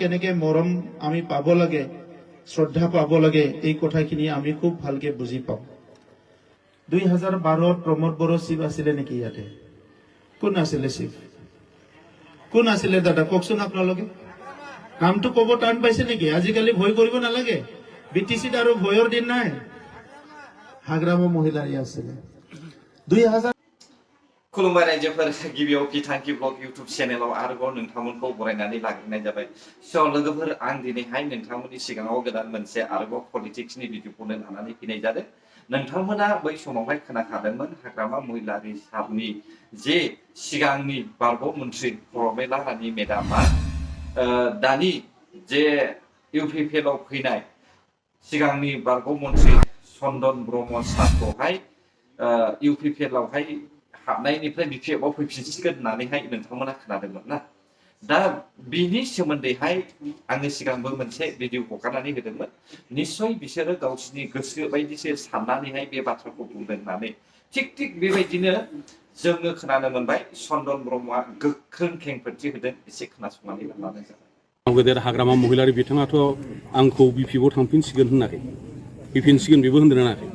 কেনেকে মৰম আমি পাব লাগে, শ্ৰদ্ধা পাব লাগে, এই কথাখিনি আমি খুব ভালকে বুজি পাওঁ। 2012 প্ৰমোদ বড়ো চিফ আছিলে নেকি ইয়াতে? কোন আছিলে চিফ? কোন আছিলে দাদা কওকচোন আপোনালোকে? নামটো ক'ব টান পাইছে নেকি? আজিকালি ভয় কৰিব নালাগে, বিটিচিত আৰু ভয়ৰ দিন নাই। হাগ্ৰামা মহিলাৰী আছিলে 2000। खुलुमबाय रायजोफोर, गिबियाव बिथांखि ब्लग इउट्यूब चेनेलाव आरोबाव नोंथांमोनखौ बरायनानै लाग्रोनाय जाबाय। स' लोगोफोर, आं दिनैहाय नोंथांमोननि सिगाङाव गोदान मोनसे आरोबाव पलिटिक्सनि भिडिअखौनो लानानै फैनाय जादों। नोंथांमोना बै समावहाय खोनाखादोंमोन हाग्रामा महिलारी सारनि जे सिगांनि बारग' मन्त्रि प्रमिला रानी मेडामा दानि जे इउपिपिएलआव फैनाय सिगांनि बारग' मन्त्रि चन्दन ब्रह्म सारखौहाय इउपिपिएलआवहाय हाबनायनिफ्राय बिपिएफआव फैफिनसिगोन होननानैहाय नोंथांमोना खोनादोंमोन ना। दा बिनि सोमोन्दैहाय आङो सिगांबो मोनसे भिडिअ हगारनानै होदोंमोन। निश्चय बिसोरो गावसिनि गोसो बायदिसो साननानैहाय बे बाथ्राखौ बुंदों होननानै। थिग बेबायदिनो जोङो खोनानो मोनबाय चन्दन ब्रह्मआ गोख्रों खेंफोरथि होदों। एसे खोनासंनानै लानाय जाबाय। गेदेर हाग्रामा महिलारि बिथाङाथ' आंखौ बिपिएफआव थांफिनसिगोन होनाखै, फैफिनसिगोन बेबो होनदों होनाखै।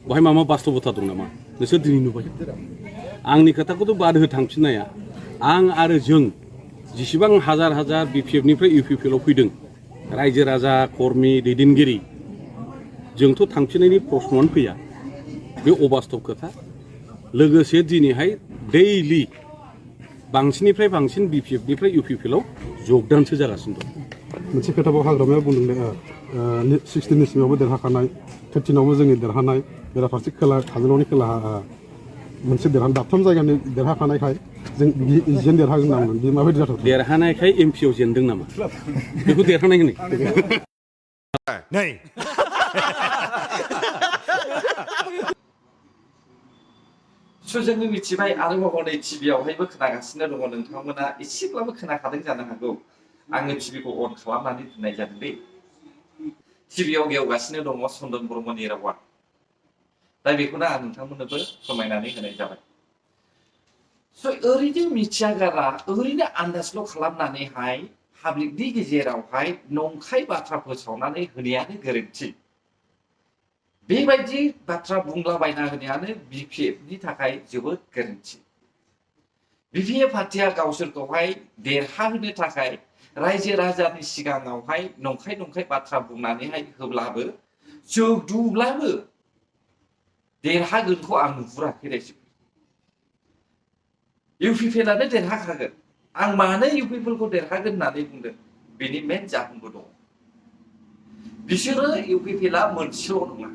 बहाय माबा बास्तबता दं नामा नोंसोर दिनै नुबाय? आंनि खोथाखौथ' बाद हो थांफिननाया। आं आरो जों जेसेबां हाजार हाजार बिपिएफनिफ्राय इउपिपिएलआव फैदों रायजो राजा कर्मि दैदेनगिरि, जोंथ' थांफिननायनि प्रश्नआनो फैया। बे अबास्तब खोथा। लोगोसे दिनैहाय दैलि बांसिननिफ्राय बांसिन बिपिएफनिफ्राय इउपिपिएलआव जगदानसो जागासिनो दं। मोनसे खोथाखौ हाग्रामाया बुंदों 16 सिमावबो देरहाखानाय, 13आवबो जोंनि देरहानाय, बेराफारसे खोला काजलगावनि खोलाहा मोनसे दाबथाम जायगानि देरहाखानायखाय जों जेन देरहागोन होनना बुंदों। बे माबायदि जाथावथाव? देरहानायखाय एमपिआव जेनदों नामा? बेखौ देरहानाय होनो? जोङो मिथिबाय आरोबाव हनै टिभियावहायबो खोनागासिनो दङ। नोंथांमोना एसेब्लाबो खोनाखादों जानो हागौ। आङो टिभिखौ अन खालामनानै दोननाय जादों दै। टिभियाव गेवगासिनो दङ चन्दन ब्रह्मनि रावा। दा बेखौनो आं नोंथांमोननोबो फोरमायनानै होनाय जाबाय। स' ओरैनो मिथियागारा, ओरैनो आन्दाजल' खालामनानैहाय पाब्लिकनि गेजेरावहाय नंखाय बाथ्रा फोसावनानै होनायानो गोरोन्थि। बेबायदि बाथ्रा बुंलाबायना होनायानो बिपिएफनि थाखाय जोबोद गोरोन्थि। बिपिएफ पार्टिया गावसोरखौहाय देरहाहोनो थाखाय रायजो राजानि सिगाङावहाय नंखाय बाथ्रा बुंनानैहाय होब्लाबो जोगदुब्लाबो देरहागोनखौ आं नुहुराखै रायजो। इउपिपिएलआनो देरहाखागोन। आं मानो इउपिपिएलखौ देरहागोन होननानै बुंदों, बेनि मेन जाहोनबो दङ। बिसोरो इउपिपिएलआ मोनसेल' नङा,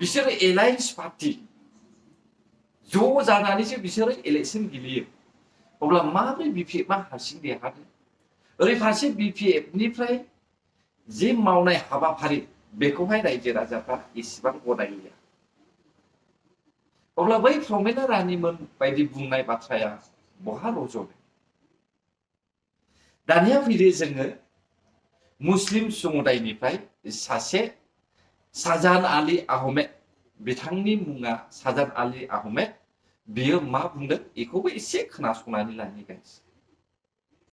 बिसोरो एलायन्स पार्टि ज' जानानैसो बिसोरो इलेक्सन गेलेयो। अब्ला माबोरै बिपिएफआ हारसिं देरहागोन? ओरै फारसे बिपिएफनिफ्राय जे मावनाय हाबाफारि बेखौहाय रायजो राजाफ्रा एसेबां गनायलिया। अब्ला बै प्रमिला रानीमोन बायदि बुंनाय बाथ्राया बहा रज'नो? दानिया फैदो जोङो मुस्लिम समुदायनिफ्राय सासे शाहजाहान आली आहमेद, बिथांनि मुङा शाहजाहान आली आहमेद, बियो मा बुंदों बेखौबो एसे खोनासंनानै लानि गाइस।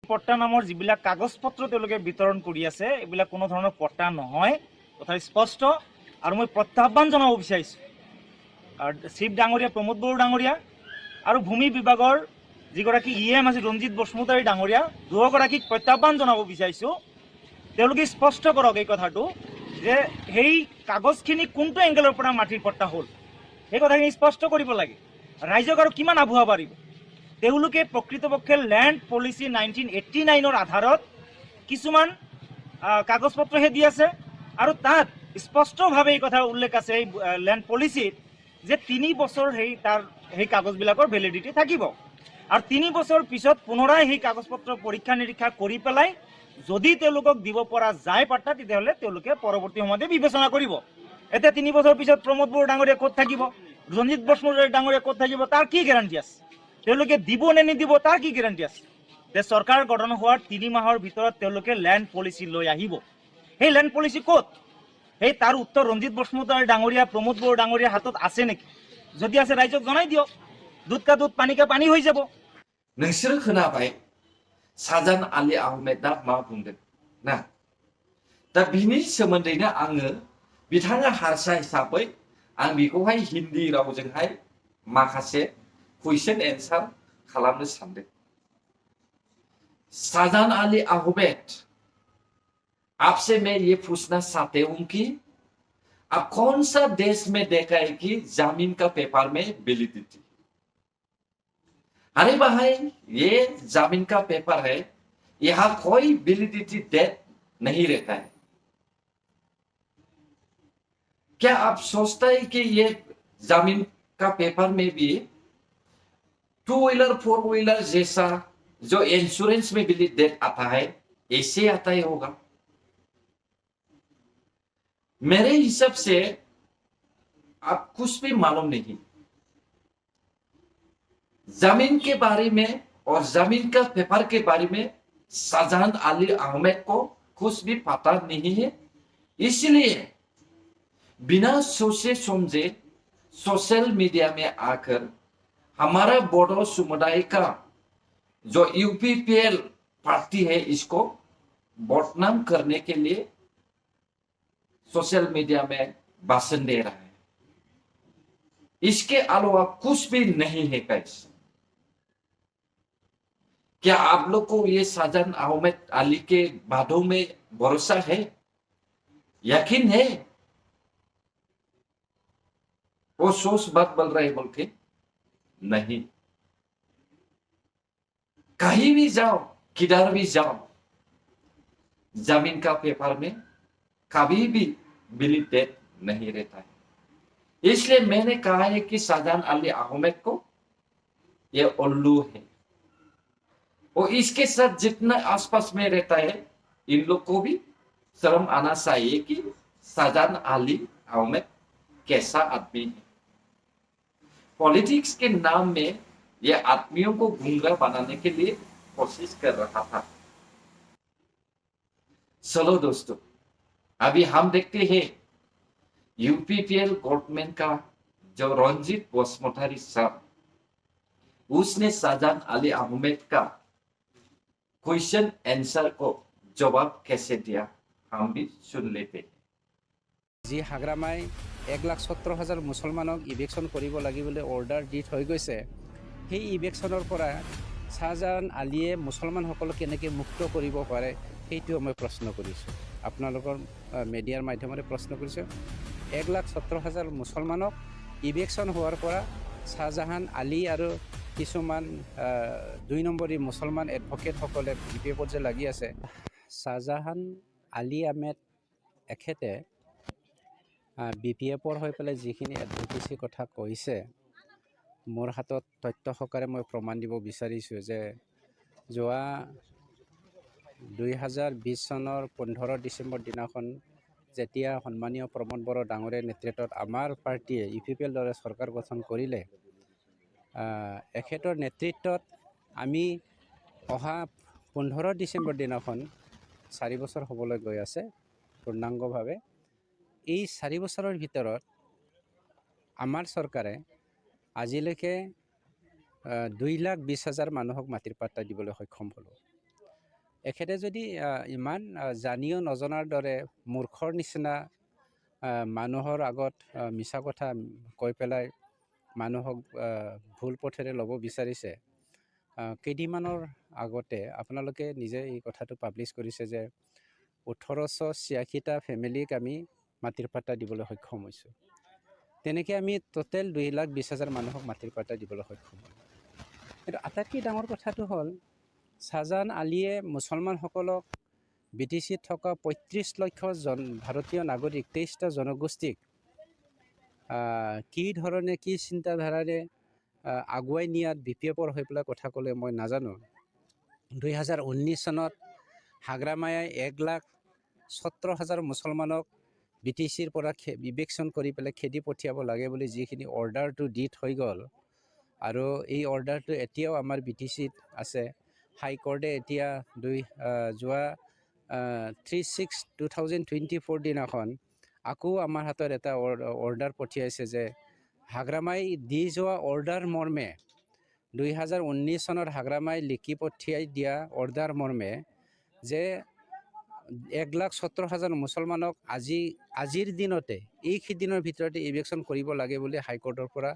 পট্টা নামৰ যিবিলাক কাগজ পত্ৰ তেওঁলোকে বিতৰণ কৰি আছে, এইবিলাক কোনো ধৰণৰ পট্টা নহয়, কথা স্পষ্ট। আৰু মই প্ৰত্যাহ্বান জনাব বিচাৰিছোঁ চিফ ডাঙৰীয়া প্ৰমোদ বড়ো ডাঙৰীয়া আৰু ভূমি বিভাগৰ যিগৰাকী ইএম আছে ৰঞ্জিত বসুমতাৰী ডাঙৰীয়া, দুয়োগৰাকীক প্ৰত্যাহ্বান জনাব বিচাৰিছোঁ। তেওঁলোকে স্পষ্ট কৰক এই কথাটো যে সেই কাগজখিনি কোনটো এংগেলৰ পৰা মাটিৰ পট্টা হ'ল, সেই কথাখিনি স্পষ্ট কৰিব লাগে। ৰাইজক আৰু কিমান আভুৱা পাৰিব? তেওঁলোকে প্ৰকৃতপক্ষে লেণ্ড পলিচি 1989ৰ আধাৰত কিছুমান কাগজ পত্ৰহে দি আছে। আৰু তাত স্পষ্টভাৱে এই কথা উল্লেখ আছে এই লেণ্ড পলিচিত যে 3 বছৰ সেই কাগজবিলাকৰ ভেলিডিটি থাকিব। আৰু 3 বছৰ পিছত পুনৰাই সেই কাগজ পত্ৰ পৰীক্ষা নিৰীক্ষা কৰি পেলাই যদি তেওঁলোকক দিব পৰা যায় পাট্টা, তেতিয়াহ'লে তেওঁলোকে পৰৱৰ্তী সময়তে বিবেচনা কৰিব। এতিয়া 3 বছৰ পিছত প্ৰমোদ বড়ো ডাঙৰীয়া ক'ত থাকিব, ৰঞ্জিত বসুমতাৰী ডাঙৰীয়া ক'ত থাকিব, তাৰ কি গেৰাণ্টি আছে? তেওঁলোকে দিব নে নিদিব তাৰ কি গেৰাণ্টি আছে? যে চৰকাৰ গঠন হোৱাৰ 3 মাহৰ ভিতৰত তেওঁলোকে লেণ্ড পলিচি লৈ আহিব। সেই লেণ্ড পলিচি ক'ত? সেই তাৰ উত্তৰ ৰঞ্জিত বসুমতাৰী ডাঙৰীয়া, প্ৰমোদ বড়ো ডাঙৰীয়াৰ হাতত আছে নেকি? যদি আছে ৰাইজক জনাই দিয়ক, দুধ কা দুধ পানী কা পানী হৈ যাব। नोंसोर खोनाबाय साजान आली आहमेदा मा बुंदों ना दा बिनि सोमोन्दैनो आङो बिथाङा हारसा हिसाबै आं बेखौहाय हिन्दी रावजोंहाय माखासे कुइसन एन्सार खालामनो सानदों साजान आली आहमेद आपसे मैं ये पूछना चाहते हूं कि आप कौन सा देश में देखा है कि जमीन का पेपर में वैलिडिटी अरे भाई ये जमीन का पेपर है यहां कोई वैलिडिटी डेट नहीं रहता है क्या आप सोचते हैं कि ये जमीन का पेपर में भी 2 व्हीलर 4 व्हीलर जैसा जो इंश्योरेंस में वैलिड डेट आता है ऐसे आता ही होगा मेरे हिसाब से आप कुछ भी मालूम नहीं जमीन के बारे में और जमीन का पेपर के बारे में शाहजहां अली अहमद को कुछ भी पता नहीं है इसलिए बिना सोचे समझे सोशल मीडिया में आकर हमारा बोडो समुदाय का जो यूपीपीएल पार्टी है इसको बदनाम करने के लिए सोशल मीडिया में भाषण दे रहा है इसके अलावा कुछ भी नहीं है गाइस क्या आप लोग को ये शाहजहां अहमद अली के बातों में भरोसा है यकीन है वो सोच बात बोल रहे बोल के नहीं कहीं भी जाओ किधर भी जाओ जमीन का पेपर में कभी भी वैलिड डेट नहीं रहता है इसलिए मैंने कहा है कि शाहजहां अली अहमद को ये उल्लू है और इसके साथ जितना आसपास में रहता है इन लोग को भी शर्म आना चाहिए कि शाहजहां अली अहमद कैसा आदमी है पॉलिटिक्स के नाम में ये आदमियों को गुमराह बनाने के लिए कोशिश कर रहा था चलो दोस्तों अभी हम देखते हैं यूपीपीएल गवर्नमेंट का जो रंजीत बसुमतारी साहब उसने शाहजहां अली अहमद का क्वेश्चन आंसर को जवाब कैसे दिया हम भी सुन लेते हैं जी हाग्रामाय 1,17,000 मुसलमानक इभेक्शन কৰিব লাগিবলৈ অৰ্ডাৰ দি থৈ গৈছে সেই ইভেকশ্যনৰ পৰা শাহজাহান আলীয়ে মুছলমানসকলক কেনেকৈ মুক্ত কৰিব পাৰে সেইটো মই প্ৰশ্ন কৰিছোঁ আপোনালোকৰ মিডিয়াৰ মাধ্যমেৰে প্ৰশ্ন কৰিছোঁ 1,17,000 মুছলমানক ইভেকশ্যন হোৱাৰ পৰা শাহজাহান আলী আৰু কিছুমান 2 নম্বৰী মুছলমান এডভকেটসকলে বিপদত যে লাগি আছে শাহজাহান আলী আহমেদ এখেতে BPFৰ হৈ পেলাই যিখিনি এডভকেচি কথা কৈছে মোৰ হাতত তথ্য সহকাৰে মই প্ৰমাণ দিব বিচাৰিছোঁ যে যোৱা 2020 চনৰ 15 ডিচেম্বৰ দিনাখন যেতিয়া সন্মানীয় প্ৰমোদ বড়ো ডাঙৰীয়াৰ নেতৃত্বত আমাৰ পাৰ্টিয়ে ইউপিপিএল দৰে চৰকাৰ গঠন কৰিলে এখেতৰ নেতৃত্বত আমি অহা 15 ডিচেম্বৰ দিনাখন 4 বছৰ হ'বলৈ গৈ আছে পূৰ্ণাংগভাৱে এই 4 বছৰৰ ভিতৰত আমাৰ চৰকাৰে আজিলৈকে 2,20,000 মানুহক মাটিৰ পাট্টা দিবলৈ সক্ষম হ'ল এখেতে যদি ইমান জানিও নজনাৰ দৰে মূৰ্খৰ নিচিনা মানুহৰ আগত মিছা কথা কৈ পেলাই মানুহক ভুল পথেৰে ল'ব বিচাৰিছে কেইদিনমানৰ আগতে আপোনালোকে নিজে এই কথাটো পাব্লিছ কৰিছে যে 1886টা ফেমিলিক আমি মাটিৰ পাট্টা দিবলৈ সক্ষম হৈছোঁ তেনেকৈ আমি টোটেল 2,20,000 মানুহক মাটিৰ পাট্টা দিবলৈ সক্ষম হ'লোঁ কিন্তু আটাইতকৈ ডাঙৰ কথাটো হ'ল শাহজাহান আলীয়ে মুছলমানসকলক BTCত থকা 35 লক্ষ ভাৰতীয় নাগৰিক 23টা জনগোষ্ঠীক কি ধৰণে কি চিন্তাধাৰাৰে আগুৱাই নিয়াত BPFৰ হৈ পেলাই কথা ক'লে মই নাজানো 2019 চনত হাগ্ৰামায়াই 1,17,000 মুছলমানক BTCৰ পৰা ইভেকশ্যন কৰি পেলাই খেদি পঠিয়াব লাগে বুলি যিখিনি অৰ্ডাৰটো দি থৈ গ'ল আৰু এই অৰ্ডাৰটো এতিয়াও আমাৰ BTCত আছে হাইকোৰ্টে এতিয়া যোৱা 3/6/2024 দিনাখন আকৌ আমাৰ হাতত এটা অৰ্ডাৰ পঠিয়াইছে যে হাগ্ৰামাই দি যোৱা অৰ্ডাৰ মৰ্মে 2019 চনৰ হাগ্ৰামাই লিখি পঠিয়াই দিয়া অৰ্ডাৰ মৰ্মে যে 1,70,000 মুছলমানক আজিৰ দিনতে এইকেইদিনৰ ভিতৰতে ইলেকশ্যন কৰিব লাগে বুলি হাইকোৰ্টৰ পৰা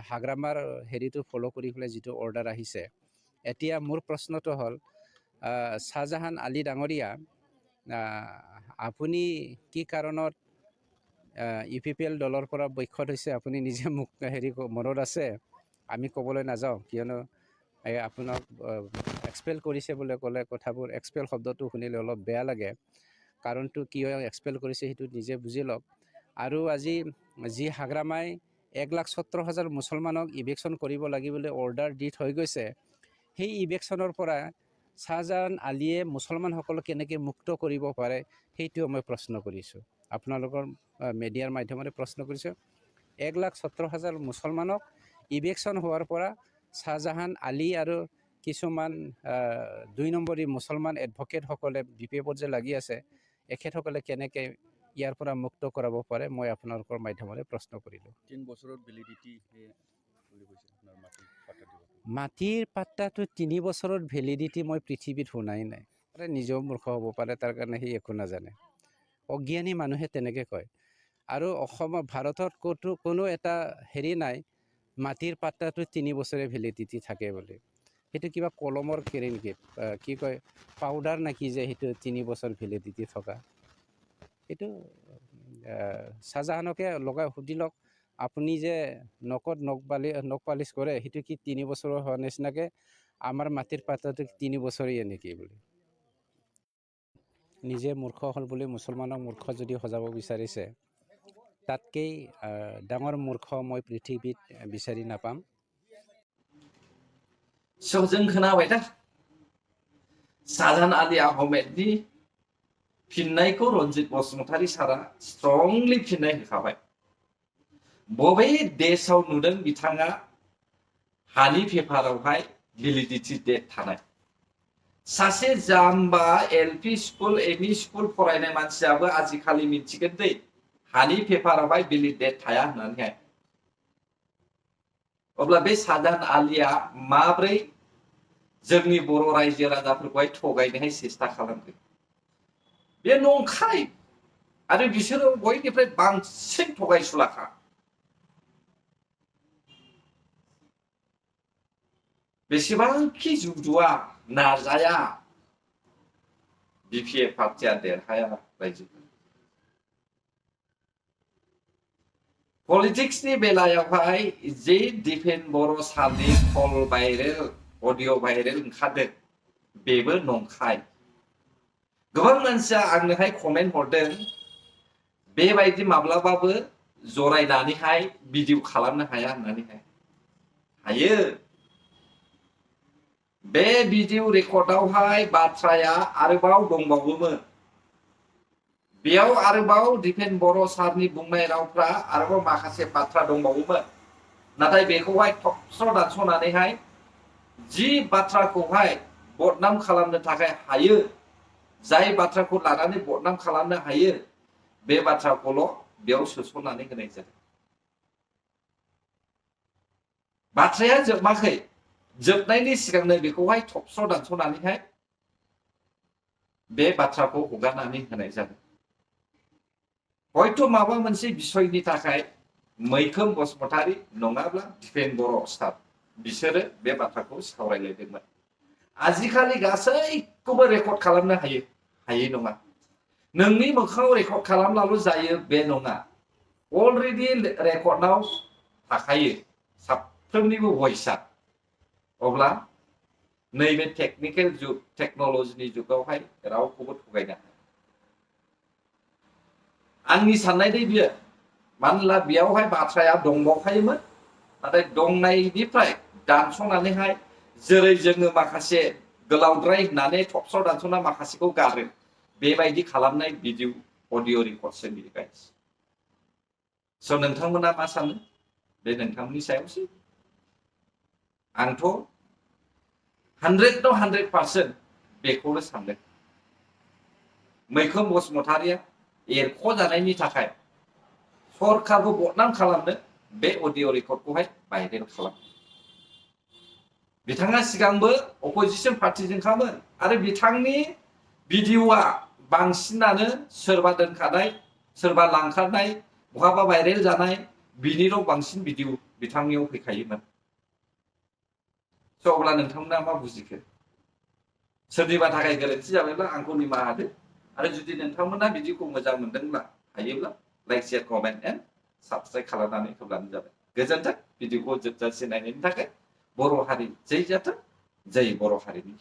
হাগ্ৰামাৰ হেৰিটো ফ'ল' কৰি পেলাই যিটো অৰ্ডাৰ আহিছে। এতিয়া মোৰ প্ৰশ্নটো হ'ল শ্বাহজাহান আলী ডাঙৰীয়া, আপুনি কি কাৰণত UPPL দলৰ পৰা বৈখ্যাত হৈছে আপুনি নিজে মোক মনত আছে, আমি ক'বলৈ নাযাওঁ, কিয়নো আপোনাক এক্সপেল কৰিছে বুলি ক'লে কথাবোৰ এক্সপেল শব্দটো শুনিলে অলপ বেয়া লাগে। কাৰণটো কিয় এক্সপেল কৰিছে সেইটো নিজে বুজি লওক। আৰু আজি যি হাগ্ৰামাই 1,70,000 মুছলমানক ইলেকশ্যন কৰিব লাগিবলৈ অৰ্ডাৰ দি থৈ গৈছে, সেই ইলেকশ্যনৰ পৰা শ্বাহজাহান আলীয়ে মুছলমানসকলক কেনেকৈ মুক্ত কৰিব পাৰে সেইটোও মই প্ৰশ্ন কৰিছোঁ, আপোনালোকৰ মিডিয়াৰ মাধ্যমেৰে প্ৰশ্ন কৰিছোঁ। 1,70,000 মুছলমানক ইলেকশ্যন হোৱাৰ পৰা শ্বাহজাহান আলী আৰু কিছুমান 2 নম্বৰী মুছলমান এডভকেটসকলে BPFত যে লাগি আছে, এখেতসকলে কেনেকৈ ইয়াৰ পৰা মুক্ত কৰাব পাৰে মই আপোনালোকৰ মাধ্যমেৰে প্ৰশ্ন কৰিলোঁ। 3 বছৰত ভেলিডিটি বুলি কৈছে আপোনাৰ মাটিৰ পাট্টাটো 3 বছৰত ভেলিডিটি মই পৃথিৱীত শুনাই নাই। নিজেও মূৰ্খ হ'ব পাৰে, তাৰ কাৰণে সি একো নাজানে। অজ্ঞানী মানুহে তেনেকৈ কয়। আৰু অসমৰ ভাৰতত কোনো এটা হেৰি নাই মাটিৰ পাট্টাটো 3 বছৰে ভেলিডিটি থাকে বুলি। সেইটো কিবা কলমৰ কেৰি নেকি, কি কয় পাউডাৰ নেকি যে সেইটো 3 বছৰ ভেলিডিটি থকা। সেইটো শ্বাহজাহানকে লগাই সুধি লওক, আপুনি যে নখত নখ পালিচ কৰে সেইটো কি 3 বছৰৰ হোৱা নিচিনাকৈ আমাৰ মাটিৰ পাত্ৰটো 3 বছৰীয়া নেকি বুলি। নিজে মূৰ্খ হ'ল বুলি মুছলমানক মূৰ্খ যদি সজাব বিচাৰিছে, তাতকৈ ডাঙৰ মূৰ্খ মই পৃথিৱীত বিচাৰি নাপাম। जों खोनाबाय दा शाहजाहान आली आहमेदनि फिननायखौ रन्जित बसुमतारी सारा स्ट्रंलि फिननाय होखाबाय। बबे देशआव नुदों बिथाङा हानि पेपारावहाय भेलिडिटि डेट थानाय? सासे जाम्बा LP स्कुल ME स्कुल फरायनाय मानसियाबो आजिखालि मिथिगोन दै हानि पेपारावहाय भेलिड डेट थाया होननानैहाय। अब्ला बे शाहजाहान आलीया माब्रै जोंनि बर' रायजो राजाफोरखौहाय थगायनोहाय सेस्था खालामदों? बे नंखाय आरो बिसोरो बयनिफ्राय बांसिन थगायसुलाखा। बेसेबांखि जुजुआ नाजाया BPF पार्टिया देरहाया रायजोफोर। पलिटिक्सनि बेलायावहाय जे डिफेन्ड बर' साननि कल भाइरेल अडिअ भाइरेल ओंखारदों बेबो नंखाय। गोबां मानसिया आंनोहाय कमेन्ट हरदों बेबायदि माब्लाबाबो जरायनानैहाय भिडिअ खालामनो हाया होननानैहाय। हायो। बे भिडिअ रेकर्डआवहाय बाथ्राया आरोबाव दंबावोमोन। बेयाव आरोबाव डिफेन्ड बर' सारनि बुंनाय रावफ्रा आरोबाव माखासे बाथ्रा दंबावोमोन। नाथाय बेखौहाय थबस्र' दानस'नानैहाय जि बाथ्राखौहाय बदनाम खालामनो थाखाय हायो, जाय बाथ्राखौ लानानै बदनाम खालामनो हायो, बे बाथ्राखौल' बेयाव सोसननानै होनाय जादों। बाथ्राया जोबाखै। जोबनायनि सिगांनो बेखौहाय थबस्र' दानस'नानैहाय बे बाथ्राखौ हगारनानै होनाय जादों। हयथ' माबा मोनसे बिसयनि थाखाय मैखोम बसुमतारी नङाब्ला डिफेन्ड बर' सार बिसोरो बे बाथ्राखौ सावरायलायदोंमोन। आजिखालि गासैखौबो रेकर्ड खालामनो हायो, हायै नङा। नोंनि मोखाङाव रेकर्ड खालामब्लाल' जायो बे नङा। अलरेडि रेकर्डआव थाखायो साफ्रोमनिबो भइसआ। अब्ला नैबे टेक्निकेल जुग टेक्न'लजिनि जुगावहाय रावखौबो थगायनो हाया। आंनि साननाय दै बियो, मानोना बेयावहाय बाथ्राया दंबावखायोमोन, नाथाय दंनायनिफ्राय दानस'नानैहाय जेरै जोङो माखासे गोलावद्राय होननानै थबस्र' दानस'ना माखासेखौ गारो, बेबायदि खालामनाय भिडिअ अडिअ रेकर्डसो बियो गाइस। स' नोंथांमोना मा सानो? बे नोंथांमोननि सायावसो। आंथ' 100% बेखौनो सानदों। मैखोम बसुमतारीया एरख'जानायनि थाखाय सरकारखौ बदनाम खालामनो बे अडिअ रेकर्डखौहाय भाइरेल खालामो। बिथाङा सिगांबो अपोजिसन पार्टिजों खामोन आरो बिथांनि भिडिअआ बांसिनानो सोरबा दोनखानाय सोरबा लांखारनाय बहाबा भाइरेल जानाय बिनिल' बांसिन भिडिअ बिथांनियाव फैखायोमोन स' अब्ला नोंथांमोना मा बुजिखो सोरनिबा थाखाय गोरोन्थि जाबायब्ला आंखौ निमाहा होदो आरो जुदि नोंथांमोना भिडिअखौ मोजां मोनदोंब्ला हायोब्ला like share comment and subscribe खालामनानै होब्लानो जाबाय गोजोन्थों भिडिअखौ जोबजासे नायनायनि थाखाय बर' हारि जै जाथों जै बर' हारिनि